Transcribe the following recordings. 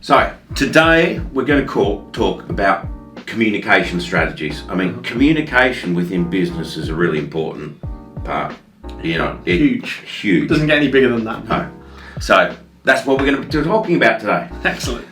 So today we're going to talk about communication strategies. I mean, communication within business is a really important part. You know, huge. Doesn't get any bigger than that. No. So that's what we're going to be talking about today. Excellent.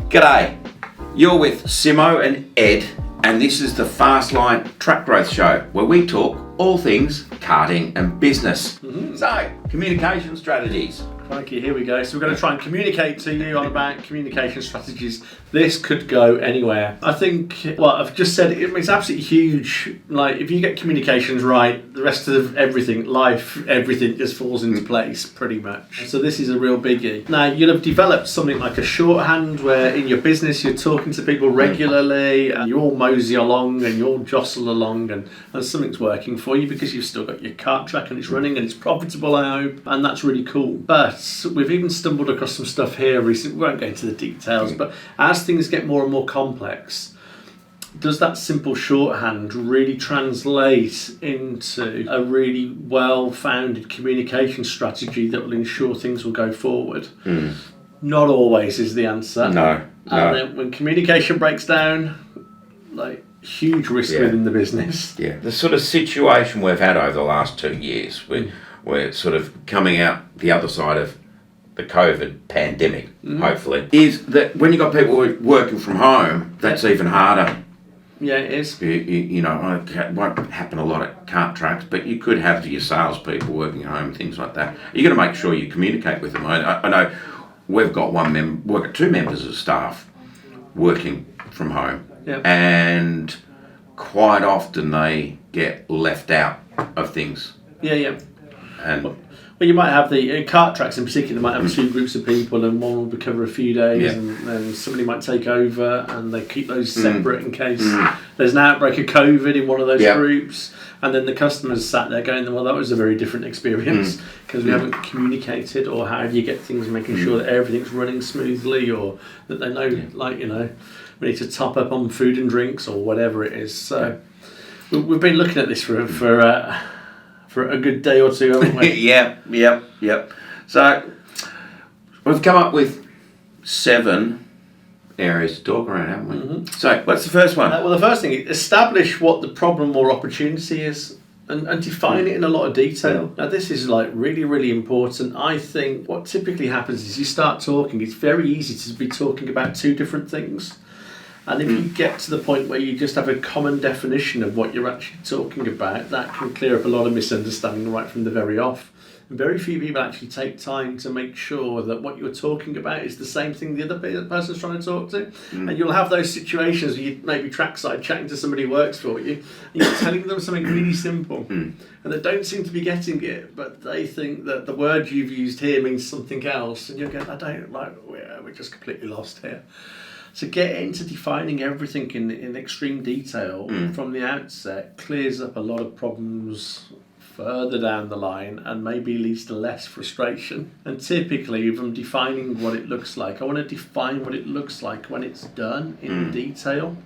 G'day. You're with Simo and Ed, and this is the Fastline Track Growth Show, where we talk all things karting and business. So, communication strategies. Crikey, here we go. So we're going to try and communicate to you on about communication strategies. This could go anywhere. I think, well, I've just said it's absolutely huge. Like, if you get communications right, the rest of everything, life, everything just falls into place pretty much. So this is a real biggie. Now, you'll have developed something like a shorthand where in your business you're talking to people regularly and you all mosey along and you all jostle along and something's working for you because you've still got your kart track and it's running and it's profitable, I hope, and that's really cool. But we've even stumbled across some stuff here recently. We won't go into the details, but as things get more and more complex, does that simple shorthand really translate into a really well-founded communication strategy that will ensure things will go forward? Not always is the answer. No. And then when communication breaks down, like, huge risk within the business. Yeah, the sort of situation we've had over the last 2 years, we're sort of coming out the other side of the COVID pandemic, hopefully, is that when you've got people working from home, that's even harder. Yeah, it is. You know, it won't happen a lot at kart tracks, but you could have your salespeople working at home, things like that. You've got to make sure you communicate with them. I know we've got two members of staff working from home, and quite often they get left out of things. Yeah. And well, you might have the kart tracks in particular. Might have two groups of people, and one will cover a few days, and then somebody might take over, and they keep those separate in case there's an outbreak of COVID in one of those groups. And then the customers sat there going, "Well, that was a very different experience because we haven't communicated." Or how do you get things, making sure that everything's running smoothly, or that they know, like, you know, we need to top up on food and drinks or whatever it is. So we've been looking at this for a good day or two, haven't we? Yep. So we've come up with 7 areas to talk around, haven't we? So what's the first one? Well, the first thing is establish what the problem or opportunity is and define it in a lot of detail. Now, this is like really, really important. I think what typically happens is you start talking, it's very easy to be talking about 2 different things. And if you get to the point where you just have a common definition of what you're actually talking about, that can clear up a lot of misunderstanding right from the very off. And very few people actually take time to make sure that what you're talking about is the same thing the other person's trying to talk to. And you'll have those situations where you maybe trackside chatting to somebody who works for you, and you're telling them something really simple, and they don't seem to be getting it, but they think that the word you've used here means something else, and you're going, we're just completely lost here. So get into defining everything in extreme detail from the outset clears up a lot of problems further down the line and maybe leads to less frustration. And typically, if I'm defining what it looks like, I want to define what it looks like when it's done in detail.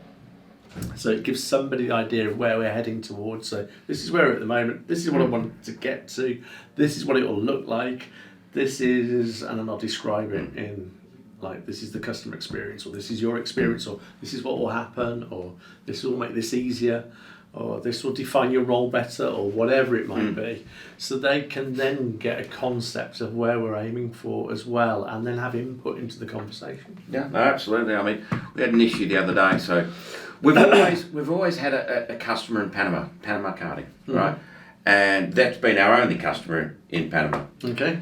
So it gives somebody the idea of where we're heading towards. So this is where we're at the moment. This is what I want to get to. This is what it will look like. This is, and then I'll describe it in, like, this is the customer experience, or this is your experience, or this is what will happen, or this will make this easier, or this will define your role better, or whatever it might be. So they can then get a concept of where we're aiming for as well, and then have input into the conversation. Yeah, no, absolutely. I mean, we had an issue the other day. So we've always had a customer in Panama karting, right? And that's been our only customer in Panama. Okay.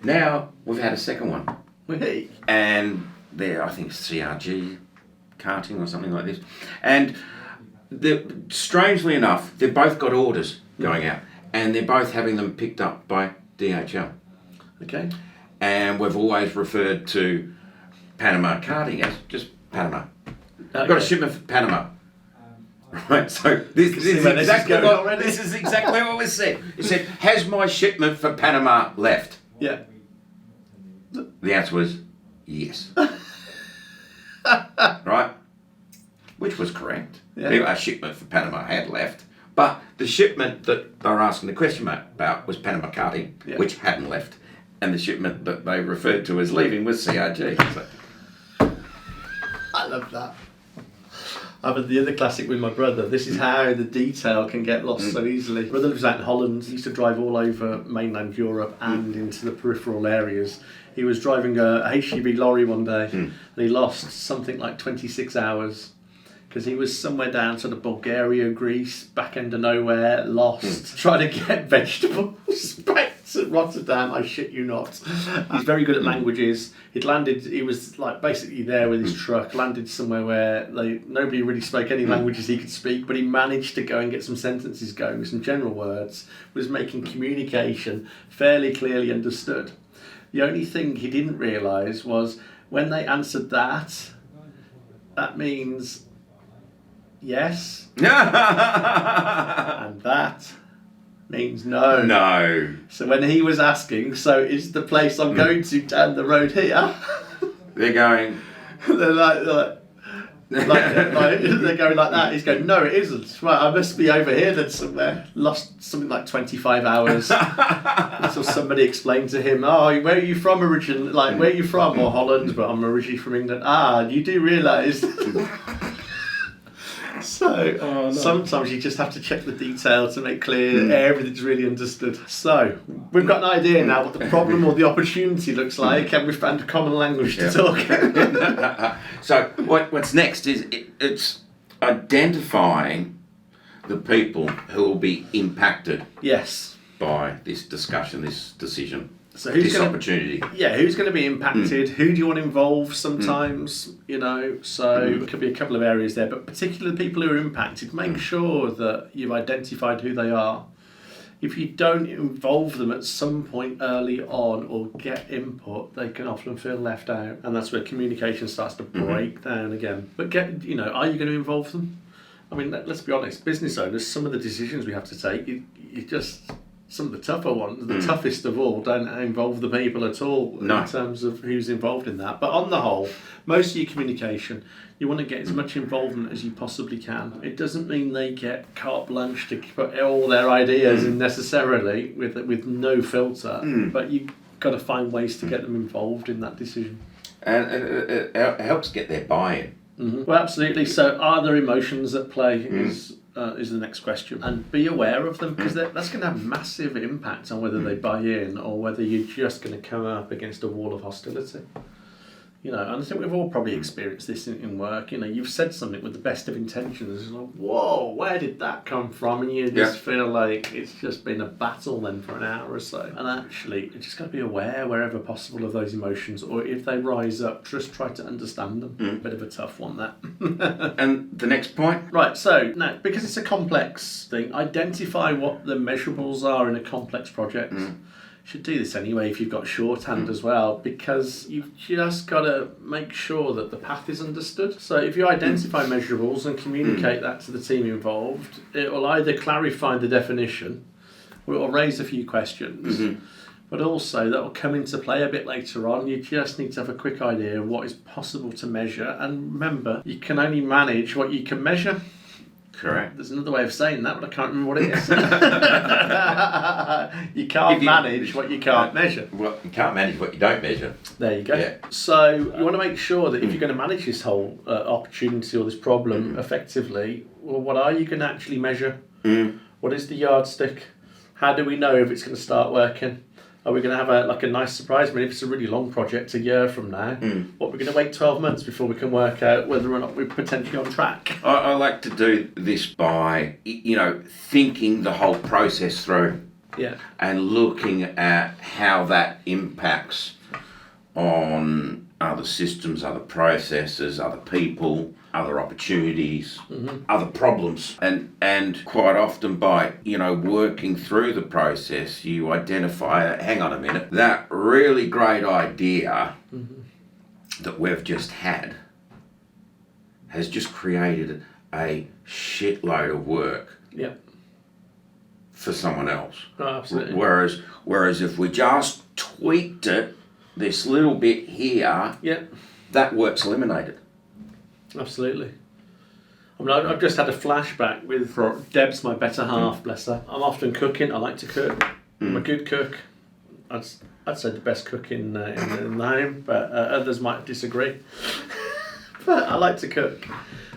Now we've had a second one. Hey. And they're, I think, CRG karting or something like this. And strangely enough, they've both got orders going out, and they're both having them picked up by DHL. Okay. And we've always referred to Panama karting as just Panama. I've got a shipment for Panama. Right, so this is exactly what was said. It said, "Has my shipment for Panama left?" Yeah. The answer was yes. Right? Which was correct. Yeah. Our shipment for Panama had left. But the shipment that they were asking the question about was Panama karting, which hadn't left. And the shipment that they referred to as leaving was CRG. So love that. But the other classic with my brother, this is how the detail can get lost so easily. My brother lives out in Holland. He used to drive all over mainland Europe and into the peripheral areas. He was driving a HGV lorry one day and he lost something like 26 hours because he was somewhere down sort of Bulgaria, Greece, back end of nowhere, lost, trying to get vegetables back to Rotterdam. I shit you not. He's very good at languages. He was like basically there with his truck, landed somewhere where nobody really spoke any languages he could speak, but he managed to go and get some sentences going with some general words, was making communication fairly clearly understood. The only thing he didn't realise was when they answered that means yes, and that means no. No. So when he was asking, so is the place I'm going to down the road here? They're going. They're like they're going like that. He's going, no, it isn't. Right, I must be over here then somewhere. Lost something like 25 hours until somebody explained to him, oh, where are you from originally? Like, where are you from? Or Holland, but I'm originally from England. Ah, you do realise. So sometimes you just have to check the detail to make clear everything's really understood. So we've got an idea now what the problem or the opportunity looks like, and we've found a common language to talk. So what's next is it's identifying the people who will be impacted Yes. by this discussion, this decision. So who's opportunity? Yeah, who's going to be impacted? Who do you want involved sometimes? You know, so it could be a couple of areas there, but particularly the people who are impacted, make sure that you've identified who they are. If you don't involve them at some point early on or get input, they can often feel left out, and that's where communication starts to break down again. But are you going to involve them? I mean, let's be honest, business owners, some of the decisions we have to take, you just... Some of the tougher ones, the toughest of all, don't involve the people at all in terms of who's involved in that. But on the whole, most of your communication, you want to get as much involvement as you possibly can. It doesn't mean they get carte blanche to put all their ideas in necessarily with no filter, but you've got to find ways to get them involved in that decision. And it helps get their buy-in. Well, absolutely. So are there emotions at play is the next question. And be aware of them, because that's going to have massive impact on whether they buy in or whether you're just going to come up against a wall of hostility. And I think we've all probably experienced this in work. You've said something with the best of intentions. It's like, whoa, where did that come from? And you just feel like it's just been a battle then for an hour or so. And actually, you just got to be aware wherever possible of those emotions, or if they rise up, just try to understand them. Bit of a tough one, that. And the next point? Right, so now, because it's a complex thing, identify what the measurables are in a complex project. Should do this anyway if you've got shorthand as well, because you've just got to make sure that the path is understood. So if you identify measurables and communicate that to the team involved, it will either clarify the definition or it will raise a few questions. But also that will come into play a bit later on. You just need to have a quick idea of what is possible to measure, and remember, you can only manage what you can measure. Correct. There's another way of saying that, but I can't remember what it is. You can't manage what you can't measure. Well, you can't manage what you don't measure. There you go. Yeah. So you want to make sure that if you're going to manage this whole opportunity or this problem effectively, well, what are you going to actually measure? What is the yardstick? How do we know if it's going to start working? Are we going to have a nice surprise? I mean, if it's a really long project, a year from now, what, we're going to wait 12 months before we can work out whether or not we're potentially on track? I like to do this by, thinking the whole process through. Yeah. And looking at how that impacts on other systems, other processes, other people, other opportunities, other problems. And quite often by, working through the process, you identify, hang on a minute, that really great idea that we've just had has just created a shitload of work for someone else. Oh, absolutely. Whereas if we just tweaked it, this little bit here, that work's eliminated. Absolutely. I mean, I've just had a flashback with Debs, my better half, bless her. I'm often cooking. I like to cook. I'm a good cook. I'd say the best cook in the home, but others might disagree. But I like to cook.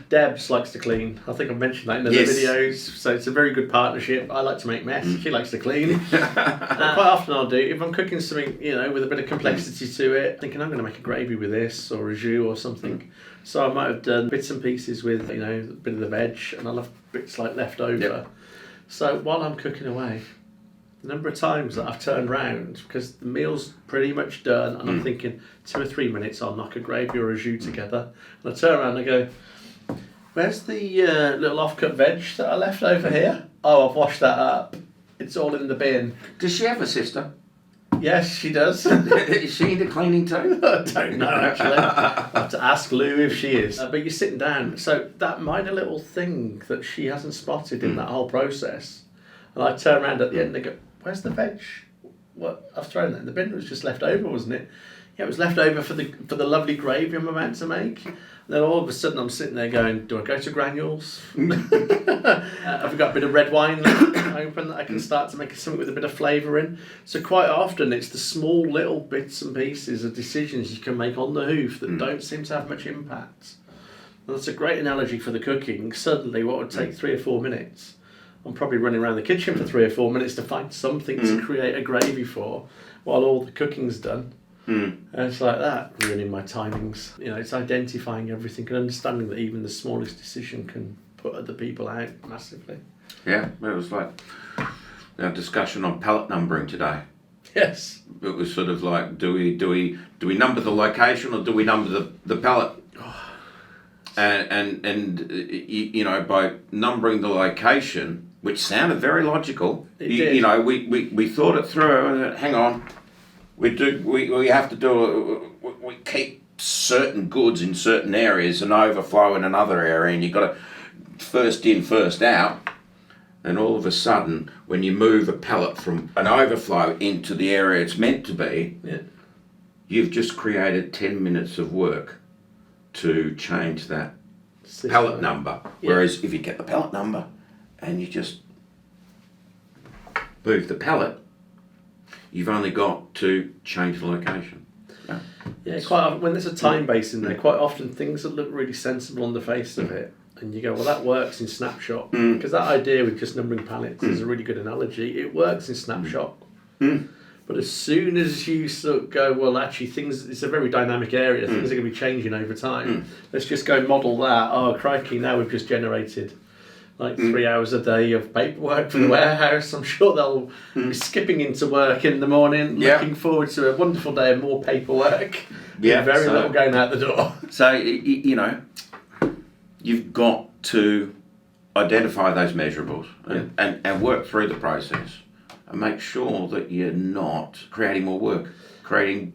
Debs likes to clean. I think I've mentioned that in the videos. So it's a very good partnership. I like to make mess. She likes to clean. Quite often I'll do, if I'm cooking something, with a bit of complexity to it, thinking I'm going to make a gravy with this or a jus or something. So I might have done bits and pieces with, a bit of the veg, and I'll have bits like left over. Yep. So while I'm cooking away, the number of times that I've turned round, because the meal's pretty much done, and I'm thinking 2 or 3 minutes I'll knock a gravy or a jus together. And I turn around and I go, where's the little off-cut veg that I left over here? Oh, I've washed that up. It's all in the bin. Does she have a sister? Yes, she does. Is she into cleaning too? I don't know, actually. I'll have to ask Lou if she is. But you're sitting down. So that minor little thing that she hasn't spotted in that whole process. And I turn around at the end and go, where's the veg? What? I've thrown that in the bin. It was just left over, wasn't it? Yeah, it was left over for the lovely gravy I'm about to make. And then all of a sudden I'm sitting there going, do I go to granules? Have we got a bit of red wine open that I can start to make something with a bit of flavour in? So quite often it's the small little bits and pieces of decisions you can make on the hoof that don't seem to have much impact. And that's a great analogy for the cooking. Suddenly what would take 3 or 4 minutes, I'm probably running around the kitchen for 3 or 4 minutes to find something to create a gravy for while all the cooking's done. And it's like that, ruining my timings. It's identifying everything and understanding that even the smallest decision can put other people out massively. Yeah, it was like our discussion on pallet numbering today. Yes. It was sort of like, do we number the location or do we number the pallet? And by numbering the location, which sounded very logical, we thought it through. Hang on. We have to we keep certain goods in certain areas and overflow in another area, and you've got to first in, first out. And all of a sudden, when you move a pallet from an overflow into the area it's meant to be, you've just created 10 minutes of work to change that pallet number. Whereas if you get the pallet number and you just move the pallet, you've only got to change the location. Yeah, quite often, when there's a time base in there, quite often things that look really sensible on the face of it, and you go, well, that works in snapshot. Because that idea with just numbering pallets is a really good analogy. It works in snapshot. But as soon as you sort of go, well, actually, it's a very dynamic area, things are going to be changing over time. Let's just go model that. Oh, crikey, now we've just generated 3 hours a day of paperwork for the warehouse. I'm sure they'll be skipping into work in the morning, looking forward to a wonderful day of more paperwork. Very little going out the door. So, you've got to identify those measurables and work through the process and make sure that you're not creating more work, creating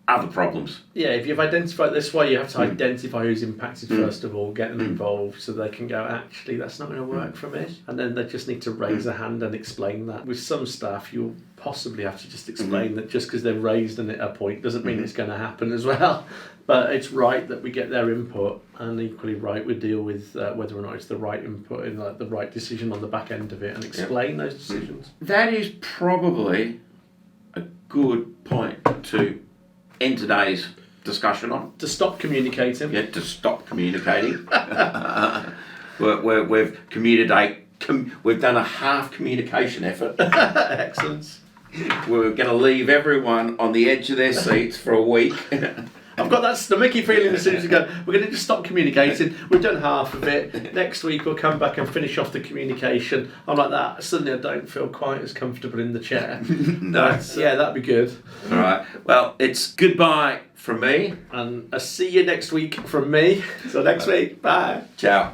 other problems. Yeah, if you've identified this way, you have to identify who's impacted first of all, get them involved so they can go, actually, that's not going to work for me. And then they just need to raise a hand and explain that. With some staff, you'll possibly have to just explain that just because they've raised it at a point doesn't mean it's going to happen as well. But it's right that we get their input, and equally right we deal with whether or not it's the right input and the right decision on the back end of it and explain those decisions. That is probably a good point to end today's discussion on. To stop communicating. Yeah, to stop communicating. We've we've done a half communication effort. Excellent. We're going to leave everyone on the edge of their seats for a week. I've got that stomachy feeling as soon as you go, we're going to just stop communicating. We've done half of it. Next week we'll come back and finish off the communication. I'm like that. Suddenly I don't feel quite as comfortable in the chair. No. Yeah, that'd be good. All right. Well, it's goodbye from me. And I'll see you next week from me. So next week. Bye. Ciao.